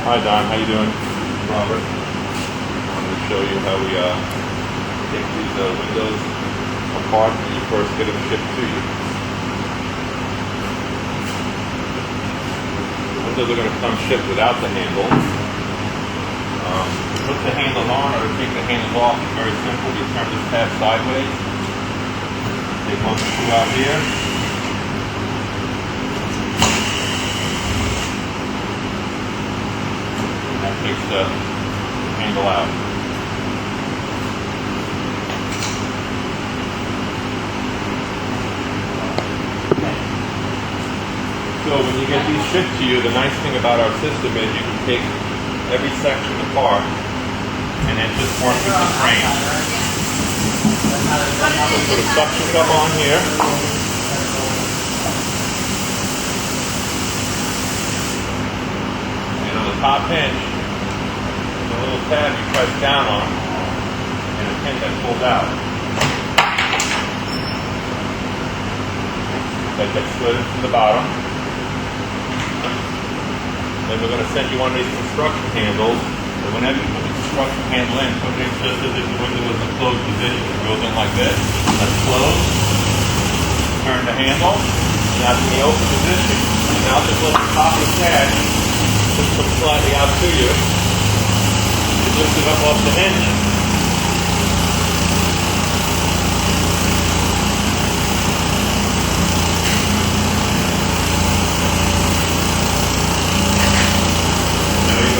Hi Don, how you doing? Robert. I wanted to show you how we take these windows apart when you first get them shipped to you. The windows are going to come shipped without the handle. To put the handles on or to take the handles off is very simple. You turn this tab sideways. Take one screw out here. That takes the handle out. So when you get these shipped to you, the nice thing about our system is you can take every section apart and then just work with the frame. So put a suction cup on here. And on the top hinge, there's a little tab you press down on and a pin that pulls out. That gets slid into the bottom. Then we're going to send you one of these construction handles. And whenever you put the construction handle in, put it in just as if the window was in a closed position. It goes in like this. That's closed. Turn the handle. Now it's in the open position. And now just let the top of the sash just come slightly out to you. You lift it up off the hinge.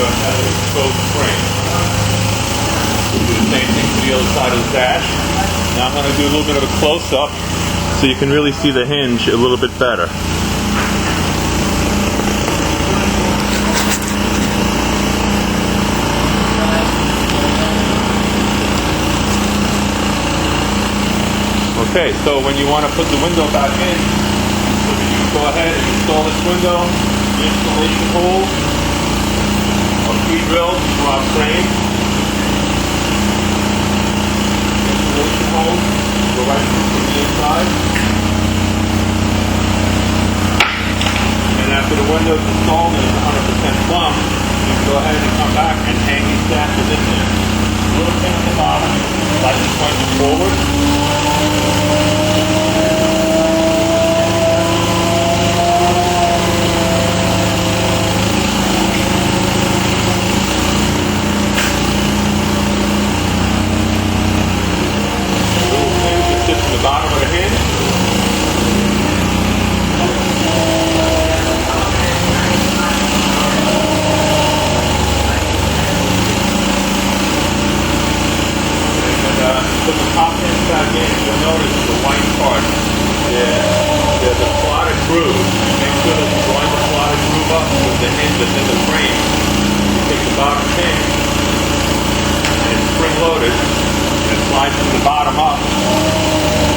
Has an exposed frame. We'll do the same thing to the other side of the sash. Now I'm going to do a little bit of a close-up so you can really see the hinge a little bit better. Okay, so when you want to put the window back in, you go ahead and install this window, the installation hole. Drill for our frame. Installation hole. Go right through from the inside. And after the window is installed and it's 100% plumb, you can go ahead and come back and hang these sashes in there. A little pin at the bottom. Slightly pointing forward. The bottom of the hinge. And put the top hinge back in. You'll notice the white part. There's a slotted groove. Make sure that you line the slotted groove up with the hinge that's in the frame. You take the bottom hinge and it's spring loaded. It slides from the bottom up.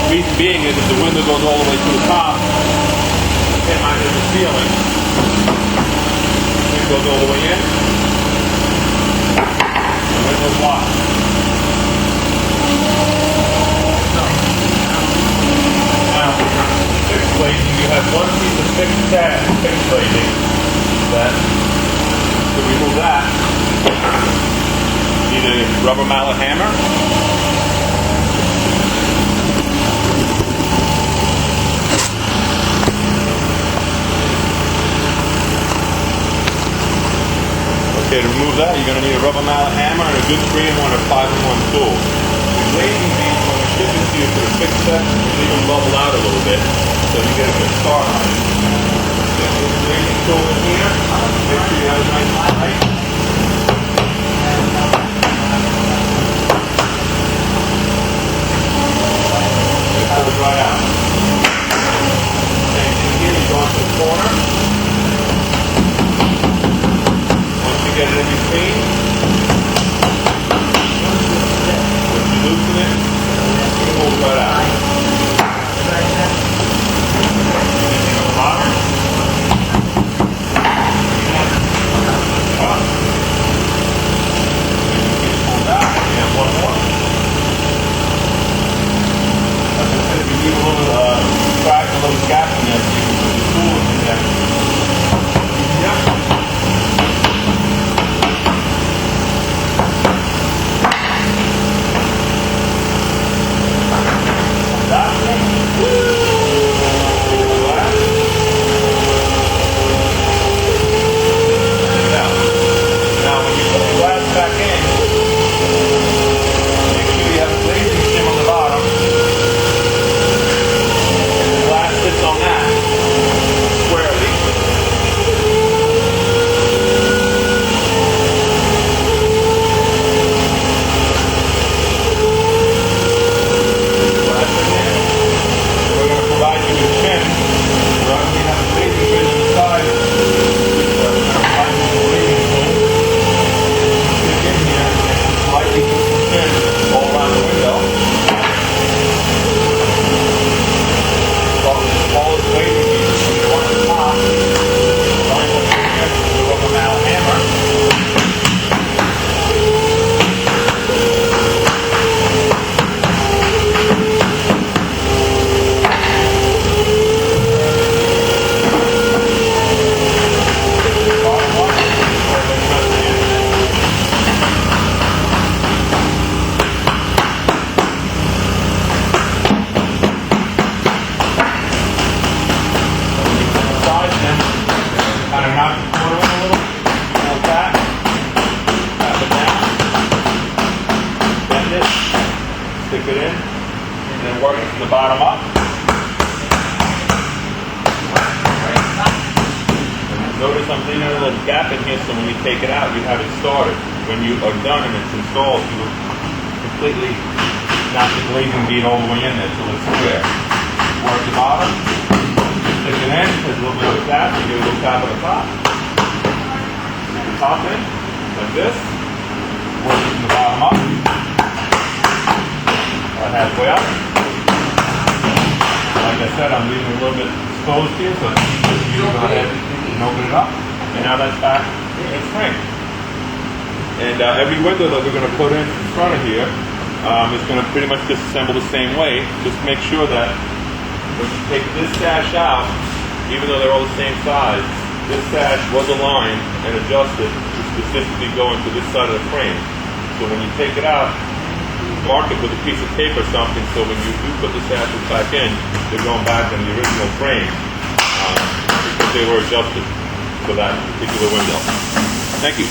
The reason being is if the window goes all the way to the top, the pin might hit the ceiling. The pin goes all the way in. The window's locked. Now, fixed glazing, you have one piece of fixed glazing. To remove that, you need a rubber mallet hammer. Okay, to remove that, you're going to need a rubber mallet hammer and a good 3-in-1 or 5-in-1 tool. The glazing means when we ship it to you for the fixed section, you leave them bubble out a little bit so you get a good start on it. Get the glazing tool in here. Make sure you have a nice height. It pulls right out. Same thing here, you go into the corner. Get it in between. Once you loosen it, it pulls right out. Anything on the bottom? Pull out. You have one more. As I said, if you leave a little crack, a little gap in there, so you can put the tool in there. Yep. round the corner in a little tap. Tap it down. Bend it. Stick it in. And then work it from the bottom up. Notice I'm leaving a little gap in here so when you take it out, you have it started. When you are done and it's installed, you will completely knock the glazing bead all the way in there till it's square. Work the bottom, stick it in, there's a little bit of a tap, you give a little tap on the top. Stick the top in, like this. Work it from the bottom up. About halfway up. Like I said, I'm leaving a little bit exposed here, so you go ahead and open it up, and now that's back in frame. And every window that we're going to put in front of here is going to pretty much disassemble the same way. Just make sure that when you take this sash out, even though they're all the same size, this sash was aligned and adjusted to specifically go into this side of the frame. So when you take it out, mark it with a piece of tape or something, so when you do put the sashes back in, they're going back in the original frame. Because they were adjusted for that particular window. Thank you.